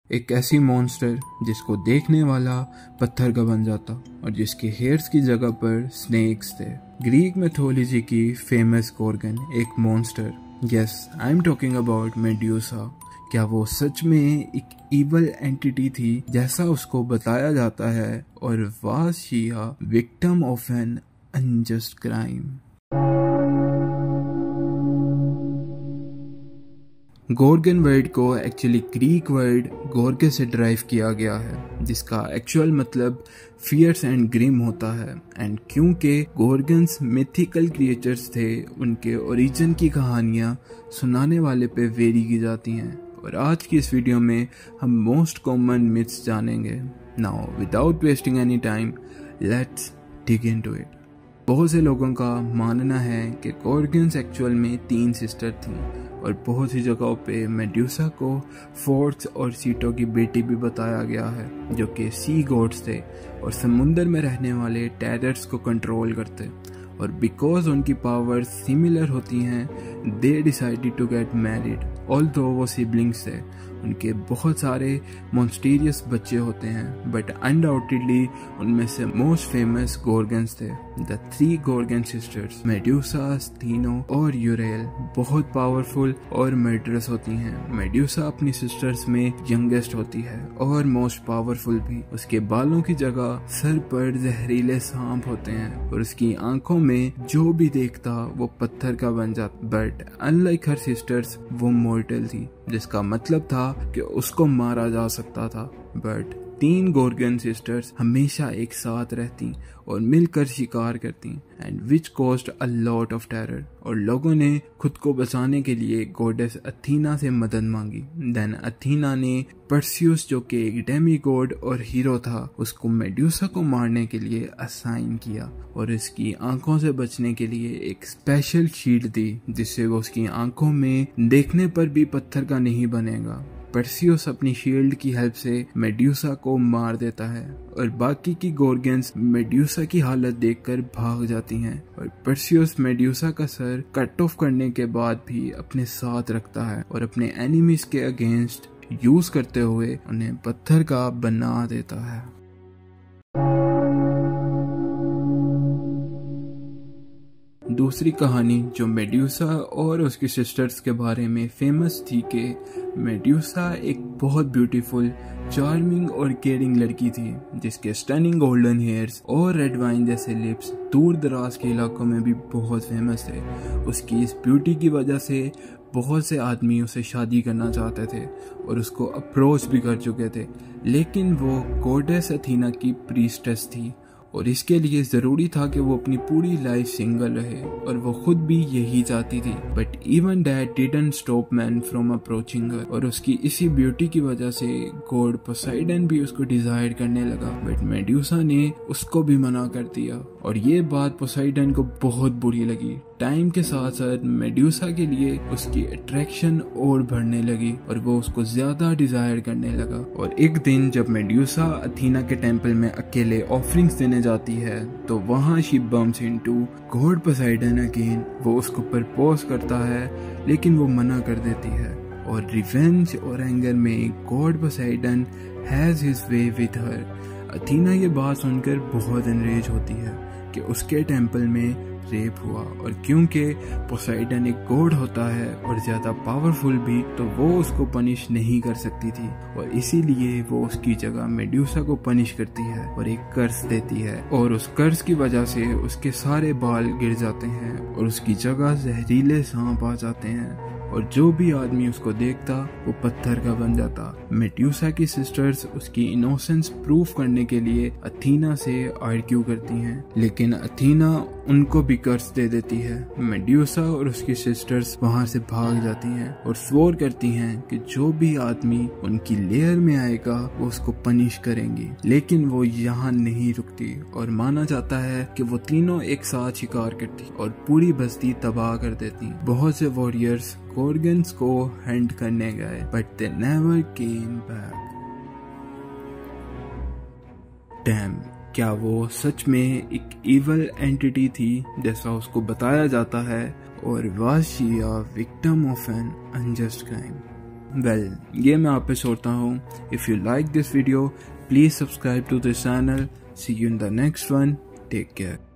एक ऐसी मॉन्स्टर जिसको देखने वाला पत्थर का बन जाता और जिसके हेयर्स की जगह पर स्नेक्स थे। ग्रीक मैथोलॉजी की फेमस गोर्गन एक monster, yes I am talking about medusa. क्या वो सच में एक इवल एंटिटी थी जैसा उसको बताया जाता है, और was she a victim of an unjust crime? Gorgon word को एक्चुअली ग्रीक वर्ड गोर्गे से ड्राइव किया गया है, जिसका एक्चुअल मतलब फियर्स एंड ग्रिम होता है। एंड क्योंकि गोर्गन्स मिथिकल क्रिएचर्स थे, उनके ओरिजिन की कहानियां सुनाने वाले पे वेरी की जाती हैं। और आज की इस वीडियो में हम मोस्ट कॉमन मिथ्स जानेंगे। Now without wasting any time let's dig into it. बहुत से लोगों का मानना है कि गोर्गन्स एक्चुअल में 3 सिस्टर थीं, और बहुत सी जगहों पे मेड्यूसा को फोर्स और सीटो की बेटी भी बताया गया है, जो कि सी गॉड्स थे और समुंदर में रहने वाले टेरर्स को कंट्रोल करते। और बिकॉज उनकी पावर्स सिमिलर होती हैं, they decided to get married. Although वो सिबलिंग्स थे, उनके बहुत सारे मॉन्स्टेरियस बच्चे होते हैं, बट अनडाउटेडली उनमें से मोस्ट फेमस गोर्गन्स थे। The 3 Gorgon sisters medusa, steno और यूरेल बहुत पावरफुल और मर्डरस होती हैं। मेड्यूसा अपनी सिस्टर्स में यंगेस्ट होती है और मोस्ट पावरफुल भी। उसके बालों की जगह सर पर जहरीले सांप होते हैं, और उसकी आंखों में जो भी देखता वो पत्थर का बन जाता। बट अनलाइक हर सिस्टर्स वो मॉर्टल थी, जिसका मतलब था कि उसको मारा जा सकता था। बट 3 गोर्गन सिस्टर्स हमेशा एक साथ रहती और मिलकर शिकार करती, and which caused a lot of terror. और लोगों ने खुद को बचाने के लिए गॉडेस अथीना से मदद मांगी। देन अथीना ने परसियस, जो कि एक डेमी गॉड और हीरो था, उसको मेड्यूसा को मारने के लिए असाइन किया, और इसकी आंखों से बचने के लिए एक स्पेशल शील्ड दी, जिससे वो उसकी आंखों में देखने पर भी पत्थर का नहीं बनेगा। परसियस अपनी शील्ड की हेल्प से मेड्यूसा को मार देता है, और बाकी की गोर्गन्स मेड्यूसा की हालत देखकर भाग जाती हैं। और परसियस मेड्यूसा का सर कट ऑफ करने के बाद भी अपने साथ रखता है, और अपने एनिमीज के अगेंस्ट यूज करते हुए उन्हें पत्थर का बना देता है। दूसरी कहानी जो मेड्यूसा और उसकी सिस्टर्स के बारे में फेमस थी कि मेड्यूसा एक बहुत ब्यूटीफुल, चार्मिंग और केयरिंग लड़की थी, जिसके स्टनिंग गोल्डन हेयर्स और रेड वाइन जैसे लिप्स दूर दराज के इलाकों में भी बहुत फेमस थे। उसकी इस ब्यूटी की वजह से बहुत से आदमी उसे शादी करना चाहते थे और उसको अप्रोच भी कर चुके थे, लेकिन वो गॉडेस अथीना की प्रीस्टेस थी, और इसके लिए जरूरी था कि वो अपनी पूरी लाइफ सिंगल रहे, और वो खुद भी यही चाहती थी। But even that didn't stop man from approaching her, और उसकी इसी ब्यूटी की वजह से गॉड पोसाइडन भी उसको डिजायर करने लगा। बट मेड्यूसा ने उसको भी मना कर दिया, और ये बात पोसाइडन को बहुत बुरी लगी। टाइम के साथ साथ मेड्यूसा के लिए उसकी अट्रैक्शन और बढ़ने लगी, और वो उसको ज्यादा डिजायर करने लगा। और एक दिन जब मेड्यूसा अथीना के टेंपल में अकेले ऑफरिंग्स देने जाती है, तो वहाँ she bumps into God Poseidon again. वो उसको प्रपोज करता है, लेकिन वो मना कर देती है, और रिवेंज और एंगर में god Poseidon has his way with her. Athena ये बात सुनकर बहुत एनरेज होती है कि उसके टेंपल में रेप हुआ, और क्योंकि पोसाइडन एक गॉड होता है और ज्यादा पावरफुल भी, तो वो उसको पनिश नहीं कर सकती थी, और इसीलिए वो उसकी जगह मेड्यूसा को पनिश करती है और एक कर्स देती है। और उस कर्स की वजह से उसके सारे बाल गिर जाते हैं, और उसकी जगह जहरीले सांप आ जाते हैं, और जो भी आदमी उसको देखता वो पत्थर का बन जाता। मेड्यूसा की सिस्टर्स उसकी इनोसेंस प्रूफ करने के लिए अथीना से आर्ग्यू करती हैं, लेकिन अथीना उनको भी कर्स दे देती है। मेड्यूसा और उसकी सिस्टर्स वहां से भाग जाती हैं और स्वेर करती हैं कि जो भी आदमी उनकी लेयर में आएगा वो उसको पनिश करेंगी। लेकिन वो यहाँ नहीं रुकती, और माना जाता है कि वो तीनों एक साथ शिकार करती और पूरी बस्ती तबाह कर देती। बहुत से वॉरियर्स गोर्गन्स को हंट करने गए, but they never came back. Dam, क्या वो सच में एक इवल एंटिटी थी जैसा उसको बताया जाता है, और was she a victim of an unjust crime? Well, ये मैं आप पे छोड़ता हूँ. If you like this video, please subscribe to this channel. See you in the next one. Take care.